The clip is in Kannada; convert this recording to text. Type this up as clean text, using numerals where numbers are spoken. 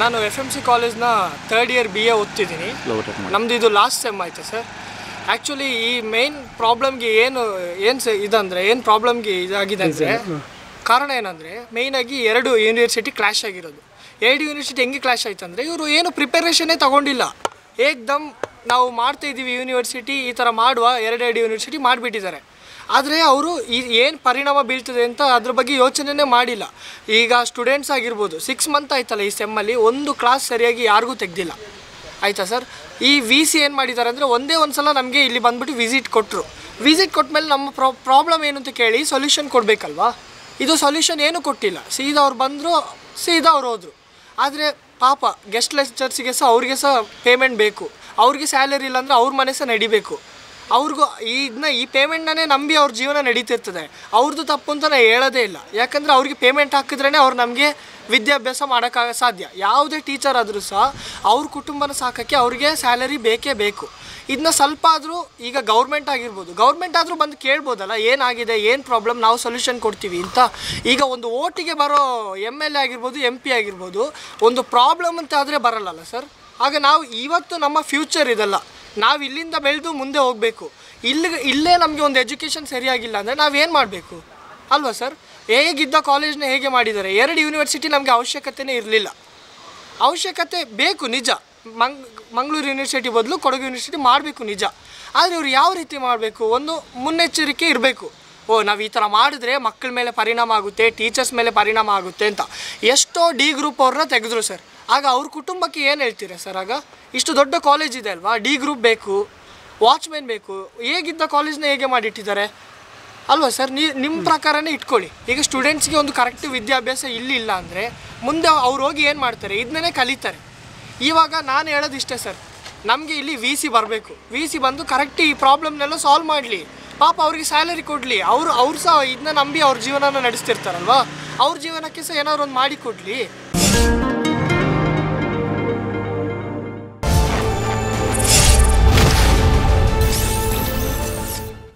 ನಾನು FMC ಕಾಲೇಜ್ನ 3rd ಇಯರ್ BA ಓದ್ತಿದ್ದೀನಿ. ನಮ್ಮದು ಇದು ಲಾಸ್ಟ್ ಸೆಮ್ ಆಯಿತು ಸರ್. ಆ್ಯಕ್ಚುಲಿ ಈ ಮೇನ್ ಪ್ರಾಬ್ಲಮ್ಗೆ ಏನು ಪ್ರಾಬ್ಲಮ್ಗೆ ಇದಾಗಿದೆ ಅಂದರೆ ಕಾರಣ ಏನಂದರೆ ಮೇಯ್ನಾಗಿ 2 ಯೂನಿವರ್ಸಿಟಿ ಕ್ಲಾಶ್ ಆಗಿರೋದು. 2 ಯೂನಿವರ್ಸಿಟಿ ಹೆಂಗೆ ಕ್ಲಾಶ್ ಆಯ್ತು ಅಂದರೆ ಇವರು ಏನು ಪ್ರಿಪರೇಷನ್ನೇ ತೊಗೊಂಡಿಲ್ಲ. ಏಕ್ದಮ್ ನಾವು ಮಾಡ್ತಾಯಿದ್ದೀವಿ ಯೂನಿವರ್ಸಿಟಿ ಈ ಥರ ಮಾಡುವ 2 ಯೂನಿವರ್ಸಿಟಿ ಮಾಡಿಬಿಟ್ಟಿದ್ದಾರೆ. ಆದರೆ ಅವರು ಏನು ಪರಿಣಾಮ ಬೀಳ್ತದೆ ಅಂತ ಅದ್ರ ಬಗ್ಗೆ ಯೋಚನೆನೇ ಮಾಡಿಲ್ಲ. ಈಗ ಸ್ಟೂಡೆಂಟ್ಸ್ ಆಗಿರ್ಬೋದು 6 ಮಂತ್ ಆಯ್ತಲ್ಲ ಈ ಸೆಮ್ಮಲ್ಲಿ ಒಂದು ಕ್ಲಾಸ್ ಸರಿಯಾಗಿ ಯಾರಿಗೂ ತೆಗೆದಿಲ್ಲ ಆಯಿತಾ ಸರ್. ಈ VC ಏನು ಮಾಡಿದ್ದಾರೆ ಅಂದರೆ ಒಂದೇ ಒಂದು ಸಲ ನಮಗೆ ಇಲ್ಲಿ ಬಂದುಬಿಟ್ಟು ವಿಸಿಟ್ ಕೊಟ್ಟರು. ವಿಸಿಟ್ ಕೊಟ್ಟಮೇಲೆ ನಮ್ಮ ಪ್ರಾಬ್ಲಮ್ ಏನು ಅಂತ ಕೇಳಿ ಸೊಲ್ಯೂಷನ್ ಕೊಡಬೇಕಲ್ವಾ. ಇದು ಸೊಲ್ಯೂಷನ್ ಏನೂ ಕೊಟ್ಟಿಲ್ಲ. ಸೀದಾ ಅವ್ರು ಬಂದರು, ಸೀದಾ ಅವ್ರು ಹೋದರು. ಆದರೆ ಪಾಪ ಗೆಸ್ಟ್ ಲೆಕ್ಚರ್ಸಿಗೆ ಸಹ ಅವ್ರಿಗೆ ಸಹ ಪೇಮೆಂಟ್ ಬೇಕು. ಅವ್ರಿಗೆ ಸ್ಯಾಲರಿ ಇಲ್ಲ ಅಂದರೆ ಅವ್ರ ಮನೆ ಸಹ ನಡಿಬೇಕು. ಅವ್ರಿಗೂ ಈ ಪೇಮೆಂಟ್ನೇ ನಂಬಿ ಅವ್ರ ಜೀವನ ನಡೀತಿರ್ತದೆ. ಅವ್ರದ್ದು ತಪ್ಪು ಅಂತ ನಾನು ಹೇಳೋದೇ ಇಲ್ಲ. ಯಾಕಂದರೆ ಅವ್ರಿಗೆ ಪೇಮೆಂಟ್ ಹಾಕಿದ್ರೇ ಅವ್ರು ನಮಗೆ ವಿದ್ಯಾಭ್ಯಾಸ ಮಾಡೋಕ್ಕಾಗ ಸಾಧ್ಯ. ಯಾವುದೇ ಟೀಚರ್ ಆದರೂ ಸಹ ಅವ್ರ ಕುಟುಂಬನ ಸಾಕೋಕ್ಕೆ ಅವ್ರಿಗೆ ಸ್ಯಾಲರಿ ಬೇಕೇ ಬೇಕು. ಇದನ್ನ ಸ್ವಲ್ಪ ಆದರೂ ಈಗ ಗೌರ್ಮೆಂಟ್ ಆಗಿರ್ಬೋದು, ಗೌರ್ಮೆಂಟ್ ಆದರೂ ಬಂದು ಕೇಳ್ಬೋದಲ್ಲ ಏನಾಗಿದೆ, ಏನು ಪ್ರಾಬ್ಲಮ್, ನಾವು ಸೊಲ್ಯೂಷನ್ ಕೊಡ್ತೀವಿ ಅಂತ. ಈಗ ಒಂದು ಓಟಿಗೆ ಬರೋ MLA ಆಗಿರ್ಬೋದು, MP ಆಗಿರ್ಬೋದು, ಒಂದು ಪ್ರಾಬ್ಲಮ್ ಅಂತ ಆದರೆ ಬರಲ್ಲಲ್ಲ ಸರ್. ಆಗ ನಾವು ಇವತ್ತು ನಮ್ಮ ಫ್ಯೂಚರ್ ಇದಲ್ಲ, ನಾವು ಇಲ್ಲಿಂದ ಬೆಳೆದು ಮುಂದೆ ಹೋಗಬೇಕು. ಇಲ್ಲೇ ನಮಗೆ ಒಂದು ಎಜುಕೇಷನ್ ಸರಿಯಾಗಿಲ್ಲ ಅಂದರೆ ನಾವೇನು ಮಾಡಬೇಕು ಅಲ್ವಾ ಸರ್. ಹೇಗಿದ್ದ ಕಾಲೇಜ್ನ ಹೇಗೆ ಮಾಡಿದ್ದಾರೆ. 2 ಯೂನಿವರ್ಸಿಟಿ ನಮಗೆ ಅವಶ್ಯಕತೆಯೇ ಇರಲಿಲ್ಲ. ಅವಶ್ಯಕತೆ ಬೇಕು ನಿಜ. ಮಂಗಳೂರು ಯೂನಿವರ್ಸಿಟಿ ಬದಲು ಕೊಡಗು ಯೂನಿವರ್ಸಿಟಿ ಮಾಡಬೇಕು ನಿಜ. ಆದರೆ ಇವರು ಯಾವ ರೀತಿ ಮಾಡಬೇಕು, ಒಂದು ಮುನ್ನೆಚ್ಚರಿಕೆ ಇರಬೇಕು. ನಾವು ಈ ಥರ ಮಾಡಿದ್ರೆ ಮಕ್ಕಳ ಮೇಲೆ ಪರಿಣಾಮ ಆಗುತ್ತೆ, ಟೀಚರ್ಸ್ ಮೇಲೆ ಪರಿಣಾಮ ಆಗುತ್ತೆ ಅಂತ. ಎಷ್ಟೋ D ಗ್ರೂಪ್ ಅವ್ರನ್ನ ತೆಗೆದ್ರು ಸರ್. ಆಗ ಅವ್ರ ಕುಟುಂಬಕ್ಕೆ ಏನು ಹೇಳ್ತೀರಾ ಸರ್. ಆಗ ಇಷ್ಟು ದೊಡ್ಡ ಕಾಲೇಜ್ ಇದೆ ಅಲ್ವಾ, D ಗ್ರೂಪ್ ಬೇಕು, ವಾಚ್ಮೆನ್ ಬೇಕು. ಹೇಗಿದ್ದ ಕಾಲೇಜ್ನ ಹೇಗೆ ಮಾಡಿಟ್ಟಿದ್ದಾರೆ ಅಲ್ವಾ ಸರ್. ನಿಮ್ಮ ಪ್ರಕಾರನೇ ಇಟ್ಕೊಳ್ಳಿ. ಈಗ ಸ್ಟೂಡೆಂಟ್ಸ್ಗೆ ಒಂದು ಕರೆಕ್ಟ್ ವಿದ್ಯಾಭ್ಯಾಸ ಇಲ್ಲ ಅಂದರೆ ಮುಂದೆ ಅವ್ರು ಹೋಗಿ ಏನು ಮಾಡ್ತಾರೆ, ಇದನ್ನೇ ಕಲಿತಾರೆ. ಇವಾಗ ನಾನು ಹೇಳೋದು ಇಷ್ಟೇ ಸರ್, ನಮಗೆ ಇಲ್ಲಿ VC ಬರಬೇಕು. VC ಬಂದು ಕರೆಕ್ಟ್ ಈ ಪ್ರಾಬ್ಲಮ್ನೆಲ್ಲ ಸಾಲ್ವ್ ಮಾಡಲಿ. ಪಾಪ ಅವ್ರಿಗೆ ಸ್ಯಾಲರಿ ಕೊಡಲಿ. ಅವ್ರು ಸಹ ಇದನ್ನ ನಂಬಿ ಅವ್ರ ಜೀವನನ ನಡೆಸ್ತಿರ್ತಾರಲ್ವ, ಅವ್ರ ಜೀವನಕ್ಕೆ ಸಹ ಏನಾದ್ರು ಒಂದು ಮಾಡಿ ಕೊಡಲಿ.